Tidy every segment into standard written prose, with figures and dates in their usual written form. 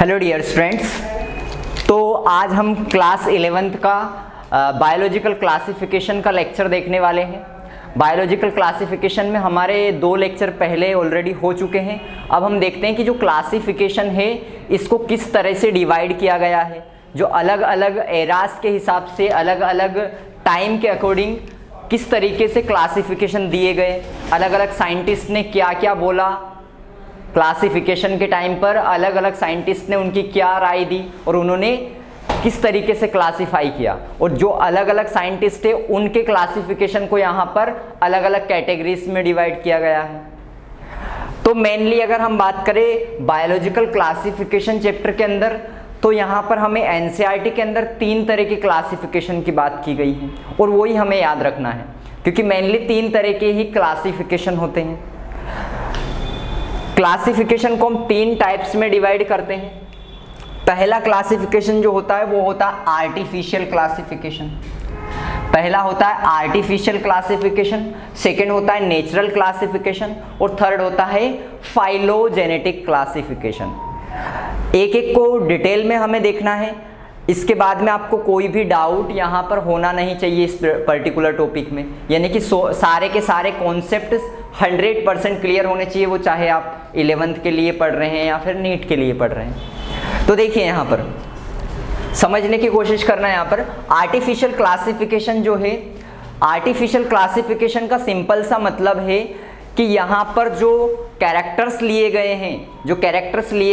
Hello dear students. तो आज हम क्लास 11th का बायोलॉजिकल क्लासिफिकेशन का लेक्चर देखने वाले हैं। बायोलॉजिकल क्लासिफिकेशन में हमारे 2 लेक्चर पहले ऑलरेडी हो चुके हैं। अब हम देखते हैं कि जो क्लासिफिकेशन है इसको किस तरह से डिवाइड किया गया है, जो अलग अलग एरास के हिसाब से अलग अलग टाइम के अकॉर्डिंग किस तरीके से क्लासिफिकेशन दिए गए, अलग अलग साइंटिस्ट ने क्या क्या बोला क्लासिफिकेशन के टाइम पर, अलग अलग साइंटिस्ट ने उनकी क्या राय दी और उन्होंने किस तरीके से क्लासिफाई किया, और जो अलग अलग साइंटिस्ट थे उनके क्लासिफिकेशन को यहाँ पर अलग अलग कैटेगरीज में डिवाइड किया गया है। तो मेनली अगर हम बात करें बायोलॉजिकल क्लासिफिकेशन चैप्टर के अंदर, तो यहाँ पर हमें एनसीईआरटी के अंदर 3 तरह की क्लासिफिकेशन की बात की गई है और वही हमें याद रखना है, क्योंकि मेनली 3 तरह के ही क्लासिफिकेशन होते हैं। क्लासिफिकेशन को हम 3 टाइप्स में डिवाइड करते हैं। पहला क्लासिफिकेशन जो होता है वो होता है आर्टिफिशियल क्लासिफिकेशन। पहला होता है आर्टिफिशियल क्लासिफिकेशन, सेकेंड होता है नेचुरल क्लासिफिकेशन और थर्ड होता है फाइलोजेनेटिक क्लासिफिकेशन। एक एक को डिटेल में हमें देखना है। इसके बाद में आपको कोई भी डाउट यहाँ पर होना नहीं चाहिए इस पर्टिकुलर टॉपिक में, यानी कि सारे के सारे कॉन्सेप्ट 100% क्लियर होने चाहिए, वो चाहे आप 11th के लिए पढ़ रहे हैं या फिर नीट के लिए पढ़ रहे हैं। तो देखिए यहाँ पर समझने की कोशिश करना है। यहाँ पर आर्टिफिशियल क्लासिफिकेशन जो है, आर्टिफिशियल क्लासिफिकेशन का सिंपल सा मतलब है कि यहाँ पर जो कैरेक्टर्स लिए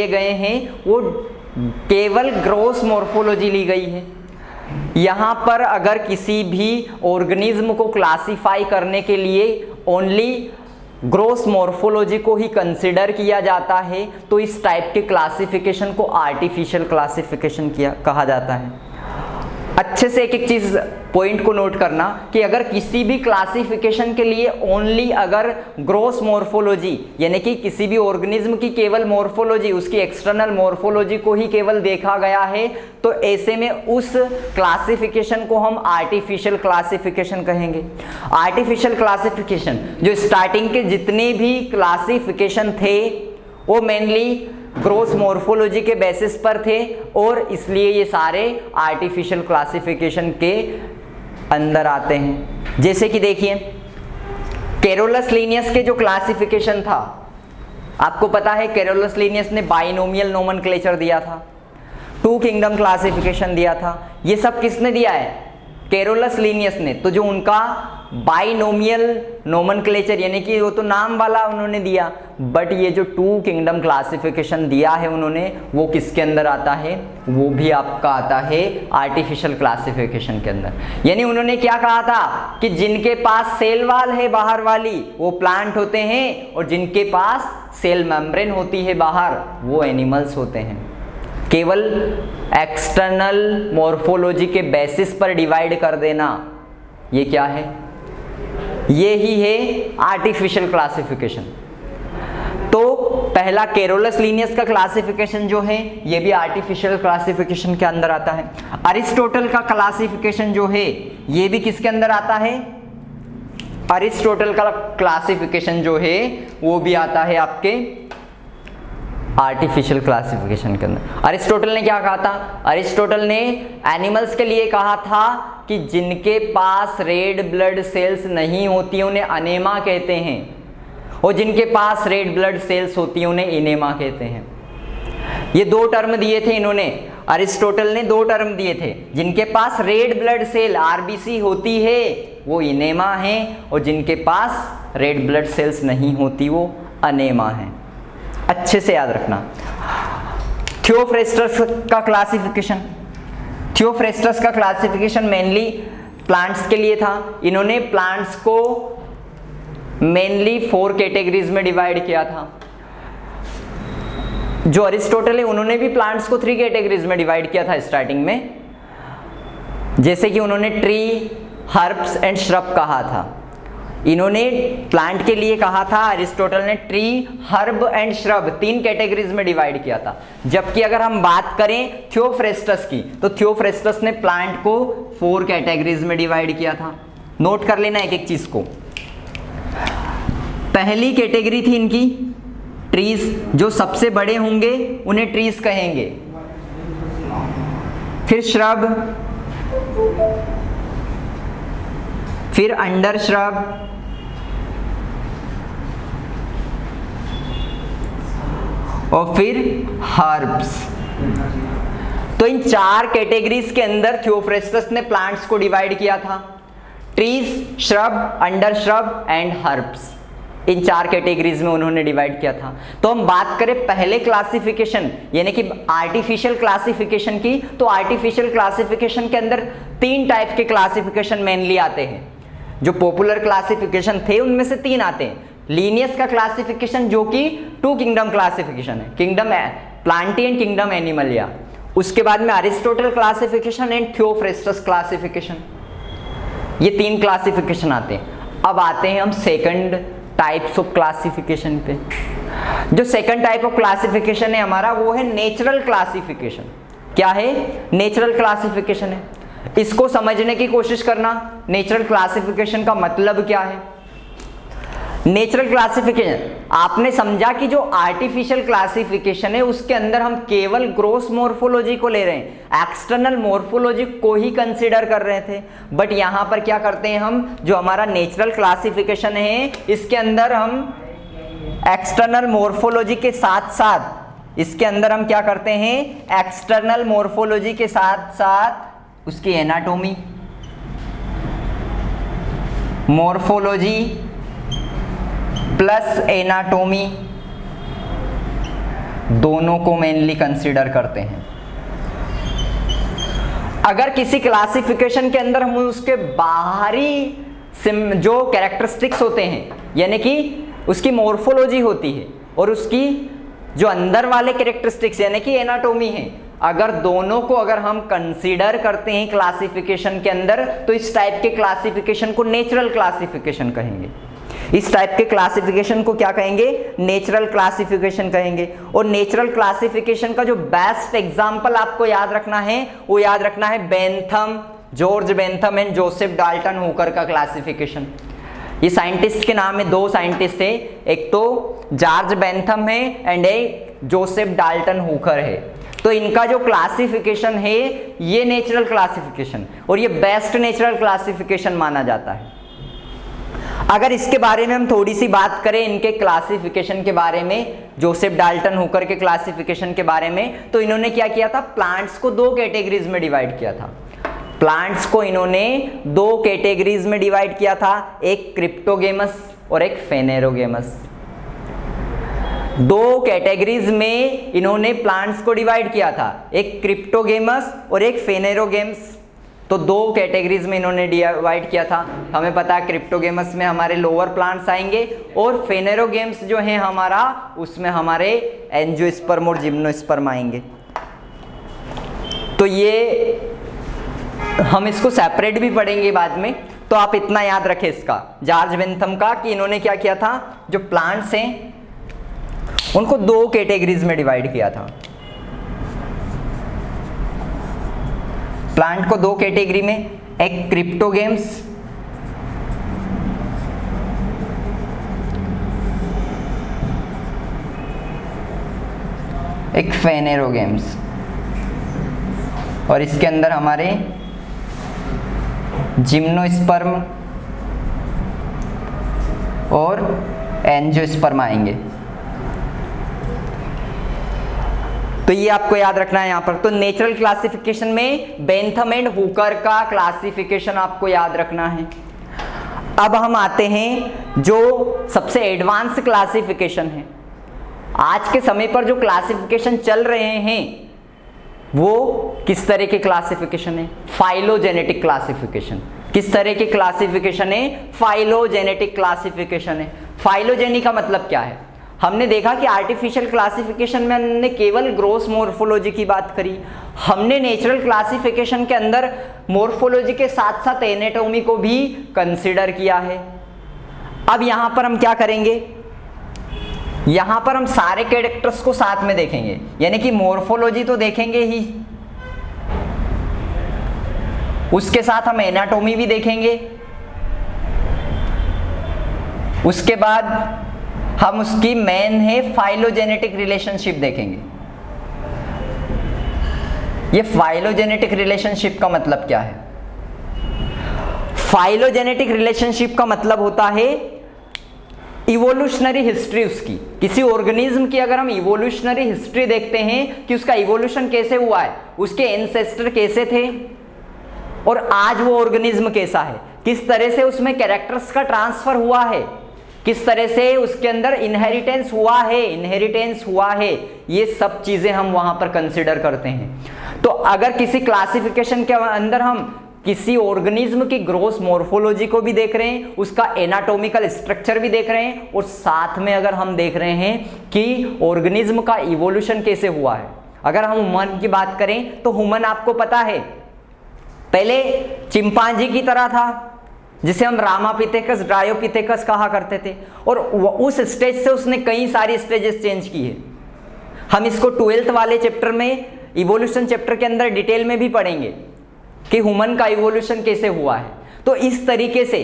गए हैं वो केवल ग्रॉस मॉर्फोलॉजी ली गई है। यहाँ पर अगर किसी भी ऑर्गेनिज्म को क्लासिफाई करने के लिए ओनली ग्रॉस मॉर्फोलॉजी को ही कंसिडर किया जाता है, तो इस टाइप के क्लासिफिकेशन को आर्टिफिशियल क्लासिफिकेशन कहा जाता है। अच्छे से एक एक चीज पॉइंट को नोट करना कि अगर किसी भी क्लासिफिकेशन के लिए ओनली अगर ग्रॉस मॉर्फोलॉजी यानी कि किसी भी ऑर्गेनिज्म की केवल मॉर्फोलॉजी, उसकी एक्सटर्नल मॉर्फोलॉजी को ही केवल देखा गया है, तो ऐसे में उस क्लासिफिकेशन को हम आर्टिफिशियल क्लासिफिकेशन कहेंगे। आर्टिफिशियल क्लासिफिकेशन जो स्टार्टिंग के जितने भी क्लासिफिकेशन थे वो मेनली ग्रॉस मॉर्फोलॉजी के बेसिस पर थे और इसलिए ये सारे आर्टिफिशियल क्लासिफिकेशन के अंदर आते हैं। जैसे कि देखिए कैरोलस लिनियस के जो क्लासिफिकेशन था, आपको पता है कैरोलस लिनियस ने बाइनोमियल नोमेनक्लेचर दिया था, 2 किंगडम क्लासिफिकेशन दिया था। ये सब किसने दिया है? कैरोलस लिनियस ने। तो जो उनका बाइनोमियल नोमेनक्लेचर यानी कि वो तो नाम वाला उन्होंने दिया, बट ये जो 2 किंगडम क्लासिफिकेशन दिया है उन्होंने, वो किसके अंदर आता है? वो भी आपका आता है आर्टिफिशियल क्लासिफिकेशन के अंदर। यानी उन्होंने क्या कहा था कि जिनके पास सेल वाल है बाहर वाली वो प्लांट होते हैं, और जिनके पास सेल मेम्ब्रेन होती है बाहर वो एनिमल्स होते हैं। केवल एक्सटर्नल मॉर्फोलॉजी के बेसिस पर डिवाइड कर देना, ये क्या है? ये ही है आर्टिफिशियल क्लासिफिकेशन। तो पहला कैरोलस लिनियस का क्लासिफिकेशन जो है ये भी आर्टिफिशियल क्लासिफिकेशन के अंदर आता है। अरिस्टोटल का क्लासिफिकेशन जो है ये भी किसके अंदर आता है? अरिस्टोटल का क्लासिफिकेशन जो है वो भी आता है आपके आर्टिफिशियल क्लासिफिकेशन के अंदर। अरिस्टोटल ने क्या कहा था? अरिस्टोटल ने एनिमल्स के लिए कहा था कि जिनके पास रेड ब्लड सेल्स नहीं होती उन्हें अनेमा कहते हैं, और जिनके पास रेड ब्लड सेल्स होती हैं उन्हें इनेमा कहते हैं। ये 2 टर्म दिए थे इन्होंने, अरिस्टोटल ने 2 टर्म दिए थे। जिनके पास रेड ब्लड सेल आरबीसी होती है वो इनेमा है, और जिनके पास रेड ब्लड सेल्स नहीं होती वो अनेमा है। अच्छे से याद रखना। थियोफ्रेस्टस का क्लासिफिकेशन, थियोफ्रेस्टस का क्लासिफिकेशन मेनली प्लांट्स के लिए था। इन्होंने प्लांट्स को मेनली 4 कैटेगरीज में डिवाइड किया था। जो अरिस्टोटल है उन्होंने भी प्लांट्स को 3 कैटेगरीज में डिवाइड किया था स्टार्टिंग में, जैसे कि उन्होंने ट्री, हर्ब्स एंड श्रब कहा था। इन्होंने प्लांट के लिए कहा था अरिस्टोटल ने tree, herb and shrub 3 categories में डिवाइड किया था। जबकि अगर हम बात करें थियोफ्रेस्टस की, तो थियोफ्रेस्टस ने प्लांट को 4 कैटेगरीज में डिवाइड किया था। नोट कर लेना एक एक चीज को। पहली कैटेगरी थी इनकी ट्रीज जो सबसे बड़े होंगे उन्हें ट्रीज कहेंगे, फिर श्रब, फिर अंडर श्रब, और फिर हर्ब्स। तो इन 4 कैटेगरीज के अंदर थियोफ्रेस्टस ने प्लांट्स को डिवाइड किया था, trees, shrub, under shrub and herbs. In 4 categories में उन्होंने डिवाइड किया था। तो हम बात करें पहले क्लासिफिकेशन यानी कि आर्टिफिशियल क्लासिफिकेशन की, तो आर्टिफिशियल क्लासिफिकेशन के अंदर 3 टाइप के क्लासिफिकेशन मेनली आते हैं। जो पॉपुलर क्लासिफिकेशन थे उनमें से 3 आते हैं। लीनियस का क्लासिफिकेशन जो कि 2 किंगडम क्लासिफिकेशन है, kingdom Plantae and kingdom Animalia. उसके बाद में Aristotle classification and Theophrastus classification, ये 3 क्लासिफिकेशन आते हैं। अब आते हैं हम सेकंड टाइप्स ऑफ क्लासिफिकेशन पे। जो सेकंड टाइप ऑफ क्लासिफिकेशन है हमारा वो है नेचुरल क्लासिफिकेशन। क्या है? नेचुरल क्लासिफिकेशन है। इसको समझने की कोशिश करना, नेचुरल क्लासिफिकेशन का मतलब क्या है। नेचुरल क्लासिफिकेशन, आपने समझा कि जो आर्टिफिशियल क्लासिफिकेशन है उसके अंदर हम केवल ग्रोस मॉर्फोलॉजी को ले रहे हैं, एक्सटर्नल मॉर्फोलॉजी को ही कंसीडर कर रहे थे। बट यहां पर क्या करते हैं हम, जो हमारा नेचुरल क्लासिफिकेशन है इसके अंदर हम एक्सटर्नल मॉर्फोलॉजी के साथ साथ, इसके अंदर हम क्या करते हैं, एक्सटर्नल मॉर्फोलॉजी के साथ साथ उसकी एनाटॉमी, मॉर्फोलॉजी प्लस एनाटॉमी दोनों को मेनली कंसीडर करते हैं। अगर किसी क्लासिफिकेशन के अंदर हम उसके बाहरी जो कैरेक्टरिस्टिक्स होते हैं यानी कि उसकी मॉर्फोलॉजी होती है और उसकी जो अंदर वाले कैरेक्टरिस्टिक्स यानी कि एनाटॉमी है, अगर दोनों को अगर हम कंसीडर करते हैं क्लासिफिकेशन के अंदर तो इस टाइप के क्लासिफिकेशन को नेचुरल क्लासिफिकेशन कहेंगे। इस टाइप के क्लासिफिकेशन को क्या कहेंगे, नेचुरल क्लासिफिकेशन कहेंगे। और नेचुरल क्लासिफिकेशन का जो बेस्ट एग्जांपल आपको याद रखना है वो याद रखना है Bentham, George Bentham and Joseph Dalton Hooker का क्लासिफिकेशन। ये साइंटिस्ट के नाम में 2 साइंटिस्ट थे, एक तो जॉर्ज बेंथम है एंड एक जोसेफ डाल्टन हुकर है। तो इनका जो क्लासिफिकेशन है ये नेचुरल क्लासिफिकेशन और ये बेस्ट नेचुरल क्लासिफिकेशन माना जाता है। अगर इसके बारे में हम थोड़ी सी बात करें इनके क्लासिफिकेशन के बारे में, जोसेफ डाल्टन हुकर के क्लासिफिकेशन के बारे में, तो इन्होंने क्या किया था, प्लांट्स को 2 कैटेगरीज में डिवाइड किया था। प्लांट्स को इन्होंने 2 कैटेगरीज में डिवाइड किया था, एक क्रिप्टोगेमस और एक फेनेरोगेमस। 2 कैटेगरीज में इन्होंने प्लांट्स को डिवाइड किया था, एक क्रिप्टोगेमस और एक फेनेरोगेम्स। तो 2 कैटेगरीज में इन्होंने डिवाइड किया था। हमें पता है क्रिप्टोगेमस में हमारे लोअर प्लांट्स आएंगे और फेनेरोगेम्स जो है हमारा उसमें हमारे एंजियोस्पर्म और जिम्नोस्पर्म आएंगे। तो ये हम इसको सेपरेट भी पढ़ेंगे बाद में, तो आप इतना याद रखें इसका जॉर्ज बेंथम का कि इन्होंने क्या किया था, जो प्लांट्स हैं उनको 2 कैटेगरीज में डिवाइड किया था। प्लांट को 2 कैटेगरी में, एक क्रिप्टोगेम्स एक फेनेरोगेम्स, और इसके अंदर हमारे जिम्नोस्पर्म और एंजियोस्पर्म आएंगे। तो ये आपको याद रखना है यहां पर। तो नेचुरल क्लासिफिकेशन में बेंथम एंड हुकर का क्लासिफिकेशन आपको याद रखना है। अब हम आते हैं जो सबसे एडवांस क्लासिफिकेशन है। आज के समय पर जो क्लासिफिकेशन चल रहे हैं वो किस तरह के क्लासिफिकेशन है, फाइलोजेनेटिक क्लासिफिकेशन। किस तरह के क्लासिफिकेशन है, फाइलोजेनेटिक क्लासिफिकेशन है। फाइलोजेनी का मतलब क्या है, हमने देखा कि आर्टिफिशियल क्लासिफिकेशन में हमने केवल ग्रोस मॉर्फोलॉजी की बात करी, हमने नेचुरल क्लासिफिकेशन के अंदर मॉर्फोलॉजी के साथ साथ एनाटॉमी को भी कंसीडर किया है। अब यहां पर हम क्या करेंगे, यहां पर हम सारे कैरेक्टर्स को साथ में देखेंगे, यानी कि मॉर्फोलॉजी तो देखेंगे ही, उसके साथ हम एनाटॉमी भी देखेंगे, उसके बाद हम उसकी मेन है फाइलोजेनेटिक रिलेशनशिप देखेंगे। ये फाइलोजेनेटिक रिलेशनशिप का मतलब क्या है? फाइलोजेनेटिक रिलेशनशिप का मतलब होता है इवोल्यूशनरी हिस्ट्री उसकी। किसी ऑर्गेनिज्म की अगर हम इवोल्यूशनरी हिस्ट्री देखते हैं कि उसका इवोल्यूशन कैसे हुआ है, उसके एंसेस्टर कैसे थे और आज वो ऑर्गेनिज्म कैसा है, किस तरह से उसमें कैरेक्टर्स का ट्रांसफर हुआ है, किस तरह से उसके अंदर इनहेरिटेंस हुआ है, ये सब चीजें हम वहां पर कंसिडर करते हैं। तो अगर किसी क्लासिफिकेशन के अंदर हम किसी ऑर्गेनिज्म की ग्रोस मॉर्फोलॉजी को भी देख रहे हैं, उसका एनाटॉमिकल स्ट्रक्चर भी देख रहे हैं, और साथ में अगर हम देख रहे हैं कि ऑर्गेनिज्म का इवोल्यूशन कैसे हुआ है। अगर हम ह्यूमन की बात करें तो ह्यूमन आपको पता है पहले चिंपांजी की तरह था, जिसे हम रामापिथेकस ड्रायोपिथेकस कहा करते थे, और उस स्टेज से उसने कई सारी स्टेजेस चेंज की है। हम इसको 12th वाले चैप्टर में, इवोल्यूशन चैप्टर के अंदर डिटेल में भी पढ़ेंगे कि ह्यूमन का इवोल्यूशन कैसे हुआ है। तो इस तरीके से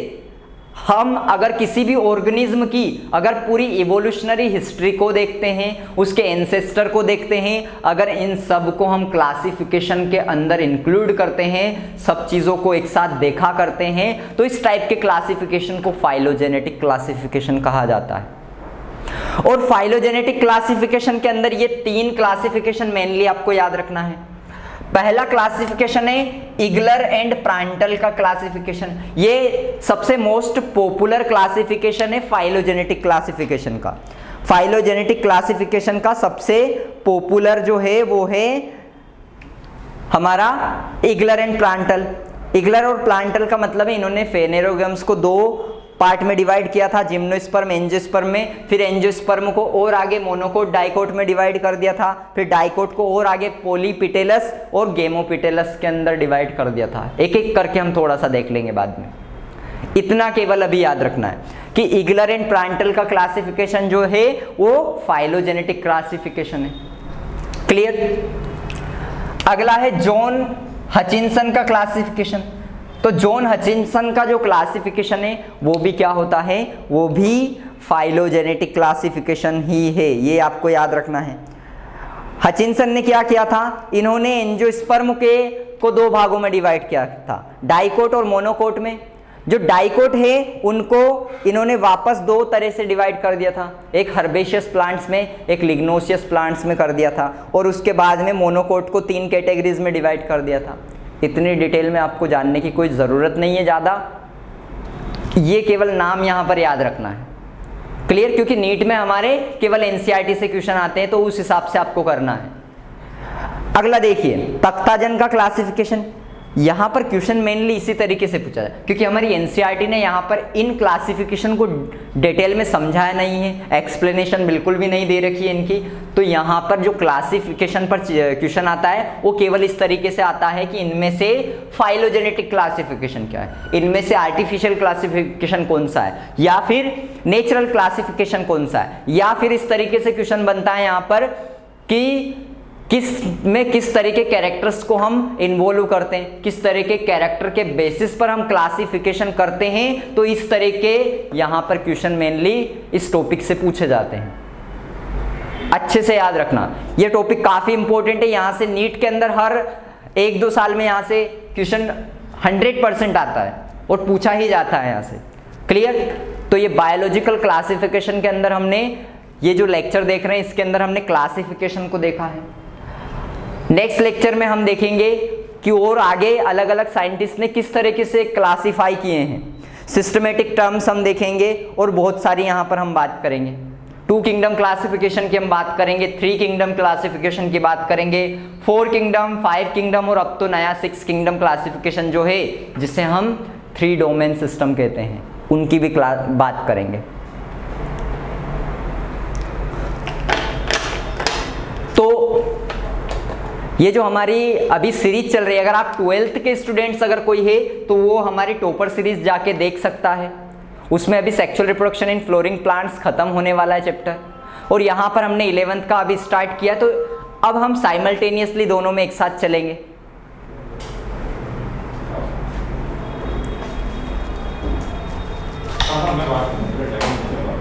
हम अगर किसी भी ऑर्गेनिज्म की अगर पूरी इवोल्यूशनरी हिस्ट्री को देखते हैं, उसके एंसेस्टर को देखते हैं, अगर इन सब को हम क्लासिफिकेशन के अंदर इंक्लूड करते हैं, सब चीज़ों को एक साथ देखा करते हैं, तो इस टाइप के क्लासिफिकेशन को फाइलोजेनेटिक क्लासिफिकेशन कहा जाता है। और फाइलोजेनेटिक क्लासिफिकेशन के अंदर ये 3 क्लासिफिकेशन मेनली आपको याद रखना है। पहला क्लासिफिकेशन है इगलर एंड प्रांटल का क्लासिफिकेशन। ये सबसे मोस्ट पॉपुलर क्लासिफिकेशन है फाइलोजेनेटिक क्लासिफिकेशन का। फाइलोजेनेटिक क्लासिफिकेशन का सबसे पॉपुलर जो है वो है हमारा इगलर एंड प्रांटल। इगलर और प्रांटल का मतलब है इन्होंने फेनेरोगम्स को 2 पार्ट में डिवाइड किया था, जिम्नोस्पर्म एंजियोस्पर्म में, फिर एंजियोस्पर्म को और आगे मोनोकोट डाइकोट में डिवाइड कर दिया था, फिर डाइकोट को और आगे पॉलीपिटेलस और गेमोपिटेलस के अंदर डिवाइड कर दिया था। एक एक करके हम थोड़ा सा देख लेंगे बाद में। इतना केवल अभी याद रखना है कि इगलर एंड प्रांटल का क्लासिफिकेशन जो है वो फाइलोजेनेटिक क्लासिफिकेशन है। क्लियर? अगला है जॉन हचिंसन का क्लासिफिकेशन। तो जॉन हचिंसन का जो क्लासिफिकेशन है वो भी क्या होता है, वो भी फाइलोजेनेटिक क्लासिफिकेशन ही है, ये आपको याद रखना है। हचिंसन ने क्या किया था, इन्होंने एंजियोस्पर्म को 2 भागों में डिवाइड किया था, डाइकोट और मोनोकोट में। जो डाइकोट है उनको इन्होंने वापस 2 तरह से डिवाइड कर दिया था, एक हर्बेशियस प्लांट्स में, एक लिग्नोसियस प्लांट्स में कर दिया था, और उसके बाद में मोनोकोट को 3 कैटेगरीज में डिवाइड कर दिया था। इतनी डिटेल में आपको जानने की कोई ज़रूरत नहीं है ज़्यादा, ये केवल नाम यहाँ पर याद रखना है। क्लियर? क्योंकि नीट में हमारे केवल एनसीईआरटी से क्वेश्चन आते हैं, तो उस हिसाब से आपको करना है। अगला देखिए तख्ताजन का क्लासिफिकेशन। यहाँ पर क्वेश्चन मेनली इसी तरीके से पूछा है, क्योंकि हमारी एनसीईआरटी ने यहाँ पर इन क्लासिफिकेशन को डिटेल में समझाया नहीं है, एक्सप्लेनेशन बिल्कुल भी नहीं दे रखी है इनकी। तो यहाँ पर जो क्लासिफिकेशन पर क्वेश्चन आता है वो केवल इस तरीके से आता है कि इनमें से फाइलोजेनेटिक क्लासिफिकेशन क्या है, इनमें से आर्टिफिशियल क्लासिफिकेशन कौन सा है, या फिर नेचुरल क्लासिफिकेशन कौन सा है, या फिर इस तरीके से क्वेश्चन बनता है यहाँ पर कि किस तरह के कैरेक्टर्स को हम इन्वॉल्व करते हैं, किस तरह के कैरेक्टर के बेसिस पर हम क्लासिफिकेशन करते हैं। तो इस तरह के यहाँ पर क्वेश्चन मेनली इस टॉपिक से पूछे जाते हैं। अच्छे से याद रखना, ये टॉपिक काफ़ी इंपॉर्टेंट है। यहाँ से नीट के अंदर हर 1-2 साल में यहाँ से क्वेश्चन 100% आता है और पूछा ही जाता है यहाँ से। क्लियर? तो ये बायोलॉजिकल क्लासिफिकेशन के अंदर हमने ये जो लेक्चर देख रहे हैं इसके अंदर हमने क्लासिफिकेशन को देखा है। नेक्स्ट लेक्चर में हम देखेंगे कि और आगे अलग अलग साइंटिस्ट ने किस तरीके से क्लासिफाई किए हैं, सिस्टमेटिक टर्म्स हम देखेंगे, और बहुत सारी यहाँ पर हम बात करेंगे। 2 किंगडम क्लासिफिकेशन की हम बात करेंगे, 3 किंगडम क्लासिफिकेशन की बात करेंगे, 4 किंगडम, 5 किंगडम, और अब तो नया 6 किंगडम क्लासिफिकेशन जो है जिसे हम 3 डोमेन सिस्टम कहते हैं, उनकी भी बात करेंगे। तो ये जो हमारी अभी सीरीज चल रही है, अगर आप 12th के स्टूडेंट्स अगर कोई है तो वो हमारी टॉपर सीरीज जाके देख सकता है। उसमें अभी sexual reproduction in flooring plants खत्म होने वाला है चैप्टर, और यहाँ पर हमने 11th का अभी स्टार्ट किया, तो अब हम साइमल्टेनियसली दोनों में एक साथ चलेंगे।